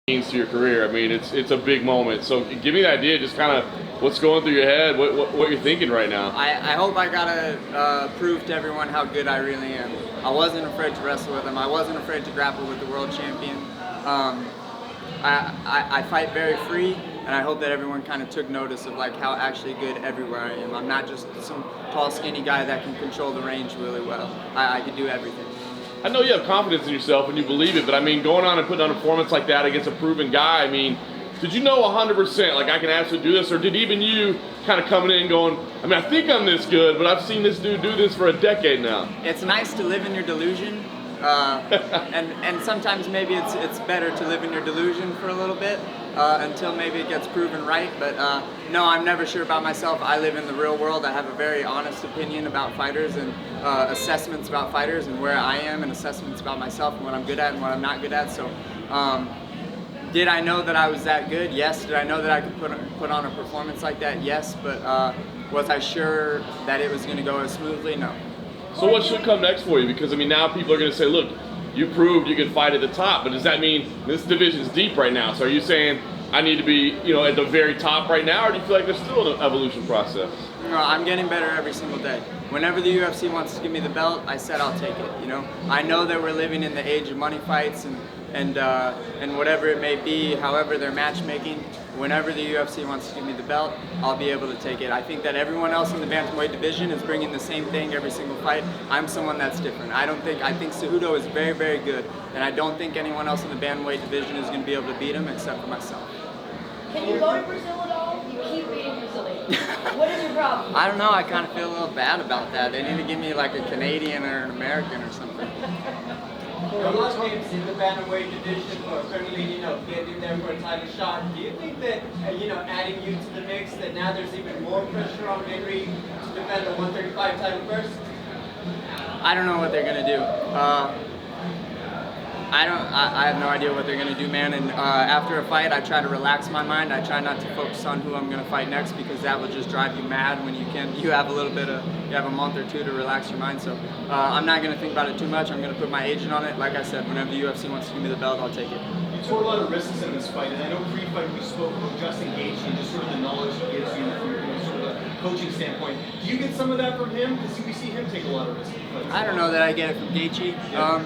means to your career. I mean, it's a big moment. So give me the idea, just kind of what's going through your head, what you're thinking right now. I hope I gotta prove to everyone how good I really am. I wasn't afraid to wrestle with him. I wasn't afraid to grapple with the world champion. I fight very free, and I hope that everyone kind of took notice of like how actually good everywhere I am. I'm not just some tall, skinny guy that can control the range really well. I can do everything. I know you have confidence in yourself and you believe it, but I mean, going on and putting on a performance like that against a proven guy, I mean, did you know 100%, like I can absolutely do this, or did even you kind of coming in going, I mean, I think I'm this good, but I've seen this dude do this for a decade now? It's nice to live in your delusion, and sometimes maybe it's better to live in your delusion for a little bit until maybe it gets proven right. But no, I'm never sure about myself. I live in the real world. I have a very honest opinion about fighters and assessments about fighters and where I am, and assessments about myself and what I'm good at and what I'm not good at. So. Did I know that I was that good? Yes. Did I know that I could put on a performance like that? Yes. But was I sure that it was going to go as smoothly? No. So what should come next for you? Because I mean, now people are going to say, look, you proved you can fight at the top, but does that mean this division's deep right now? So are you saying I need to be, at the very top right now, or do you feel like there's still an evolution process? No, I'm getting better every single day. Whenever the UFC wants to give me the belt, I said I'll take it. I know that we're living in the age of money fights and whatever it may be, however they're matchmaking. Whenever the UFC wants to give me the belt, I'll be able to take it. I think that everyone else in the bantamweight division is bringing the same thing every single fight. I'm someone that's different. I think Cejudo is very, very good, and I don't think anyone else in the bantamweight division is going to be able to beat him except for myself. Can you go to Brazil at all? You keep beating Brazilians. What is your problem? I don't know. I kind of feel a little bad about that. They need to give me like a Canadian or an American or something. A lot of names in the bantamweight division are currently, getting there for a title shot. Do you think that, adding you to the mix, that now there's even more pressure on Henry to defend the 135 title first? I don't know what they're gonna do. I have no idea what they're gonna do, man. And after a fight, I try to relax my mind. I try not to focus on who I'm gonna fight next, because that will just drive you mad when you have a month or two to relax your mind. So I'm not gonna think about it too much. I'm gonna put my agent on it. Like I said, whenever the UFC wants to give me the belt, I'll take it. You tore a lot of risks in this fight, and I know pre-fight we spoke about Justin Gaethje and just sort of the knowledge he gives you from sort of a coaching standpoint. Do you get some of that from him? Because we see him take a lot of risks. I don't know that I get it from Gaethje. Yeah.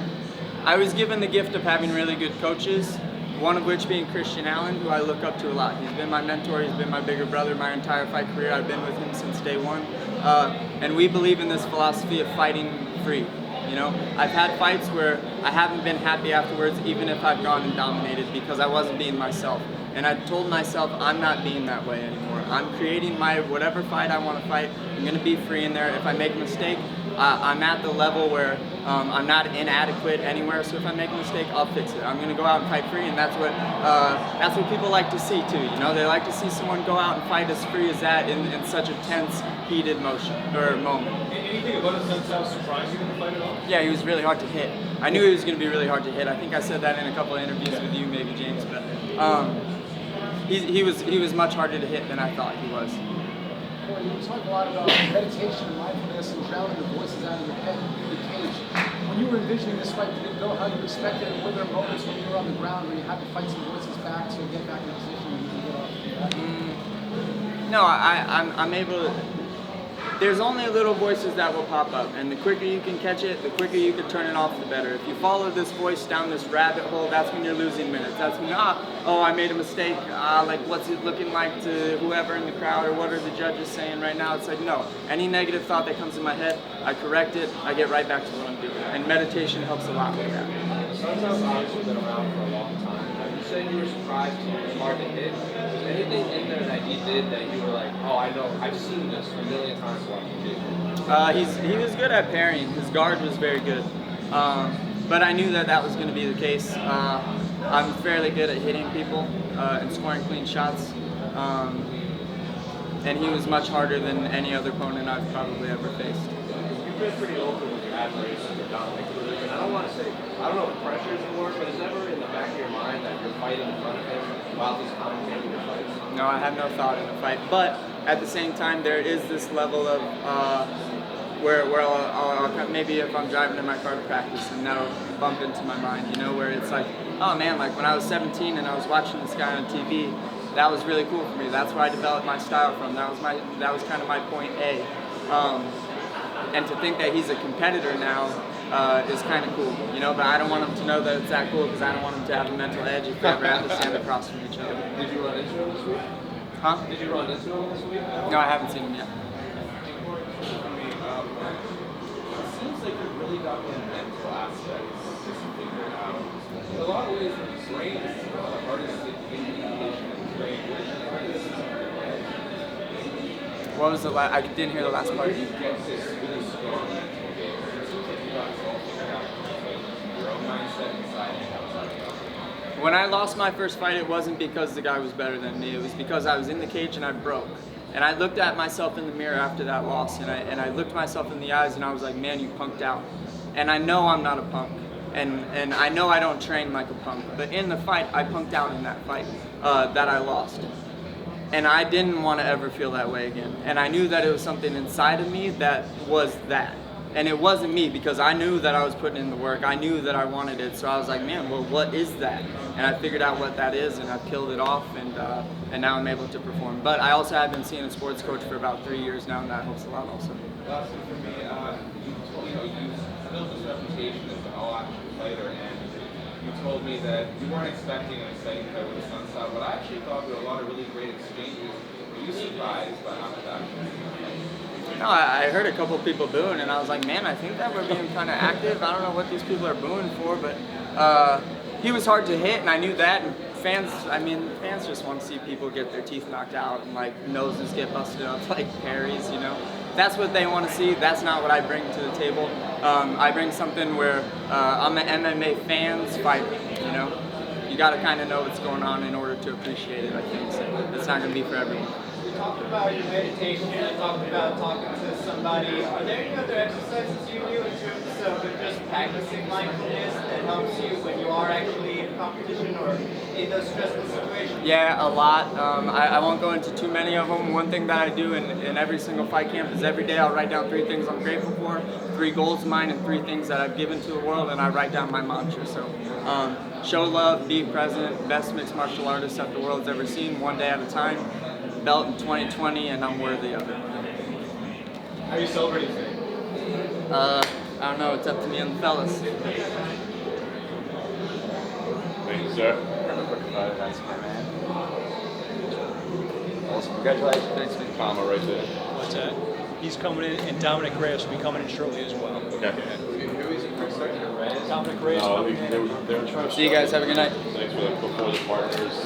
I was given the gift of having really good coaches, one of which being Christian Allen, who I look up to a lot. He's been my mentor, he's been my bigger brother my entire fight career. I've been with him since day one. And we believe in this philosophy of fighting free. I've had fights where I haven't been happy afterwards, even if I've gone and dominated, because I wasn't being myself. And I told myself, I'm not being that way anymore. I'm creating my whatever fight I want to fight. I'm going to be free in there. If I make a mistake, I'm at the level where I'm not inadequate anywhere. So if I make a mistake, I'll fix it. I'm going to go out and fight free, and that's what people like to see too. They like to see someone go out and fight as free as that in such a tense, heated moment. Anything about his sense surprised you in the fight at all? Yeah, he was really hard to hit. I knew he was going to be really hard to hit. I think I said that in a couple of interviews with you, maybe James, but he was much harder to hit than I thought he was. You talk a lot about meditation and mindfulness and drowning the voices out of your head in the cage. When you were envisioning this fight, did it go how you expected? And were there moments when you were on the ground where you had to fight some voices back to get back in position and get off? No, I'm able to. There's only little voices that will pop up, and the quicker you can catch it, the quicker you can turn it off, the better. If you follow this voice down this rabbit hole, that's when you're losing minutes. That's when, I made a mistake. Like, what's it looking like to whoever in the crowd, or what are the judges saying right now? It's like, no. Any negative thought that comes in my head, I correct it, I get right back to what I'm doing. And meditation helps a lot with that. Sandhagen's obviously been around for a long time. You said you were surprised he was hard to hit. Was anything in there that he did that you were like, oh, I know, I've seen this a million times watching you? He was good at parrying. His guard was very good. But I knew that was going to be the case. I'm fairly good at hitting people and scoring clean shots. And he was much harder than any other opponent I've probably ever faced. You've been pretty open with your admiration for Dominic. And I don't know if pressure is the word, but is it ever in the back of your mind that you're fighting in front of him while he's commentating your fights? No, I have no thought in the fight. But at the same time, there is this level of where I'll maybe if I'm driving in my car to practice, and that'll bump into my mind, where it's like, oh man, like when I was 17 and I was watching this guy on TV, that was really cool for me. That's where I developed my style from. That was kind of my point A. And to think that he's a competitor now is kind of cool, you know. But I don't want him to know that it's that cool because I don't want him to have a mental edge if we ever have to stand across from each other. Did you run into him this week? Huh? Did you run into him this week? No, I haven't seen him yet. It seems like you've really got the mental aspect just figured out. In a lot of ways, the brain is the hardest to get communication and train. What was the last? I didn't hear the last part. You get this really strong mental game. Your own mindset inside and outside. When I lost my first fight, it wasn't because the guy was better than me. It was because I was in the cage and I broke. And I looked at myself in the mirror after that loss, and I looked myself in the eyes, and I was like, man, you punked out. And I know I'm not a punk, and I know I don't train like a punk. But in the fight, I punked out in that fight that I lost. And I didn't want to ever feel that way again. And I knew that it was something inside of me that was that. And it wasn't me because I knew that I was putting in the work. I knew that I wanted it. So I was like, man, well, what is that? And I figured out what that is, and I've killed it off, and now I'm able to perform. But I also have been seeing a sports coach for about 3 years now, and that helps a lot also. Lastly for me, you built this reputation as an all-action fighter, and you told me that you weren't expecting an exciting fight with the Sunstyle, but I actually thought there were a lot of really great exchanges. Were you surprised by how much action? No, I heard a couple of people booing, and I was like, man, I think that we're being kind of active. I don't know what these people are booing for, but he was hard to hit, and I knew that. And fans just want to see people get their teeth knocked out and like noses get busted up like Perry's, you know. That's what they want to see. That's not what I bring to the table. I bring something where I'm an MMA fans fighter, you know. You got to kind of know what's going on in order to appreciate it, I think. So it's not going to be for everyone. You talked about your meditation, you talked about talking to somebody. Are there any other exercises you do in terms of just practicing mindfulness that helps you when you are actually in competition or in those stressful situations? Yeah, a lot. I won't go into too many of them. One thing that I do in every single fight camp is every day I'll write down 3 things I'm grateful for, 3 goals of mine, and 3 things that I've given to the world, and I write down my mantra. So show love, be present, best mixed martial artist that the world's ever seen, one day at a time. Belt in 2020, and I'm worthy of it. How are you celebrating today? I don't know, it's up to me and the fellas. Thank you, sir. That's my man. Awesome. Congratulations. Thanks, man. Comma right there. What's that? He's coming in, and Dominic Reyes will be coming in shortly as well. Okay. Dominic Reyes No, coming in. they were trying to See you guys. Have a good night. Thanks for before the partners.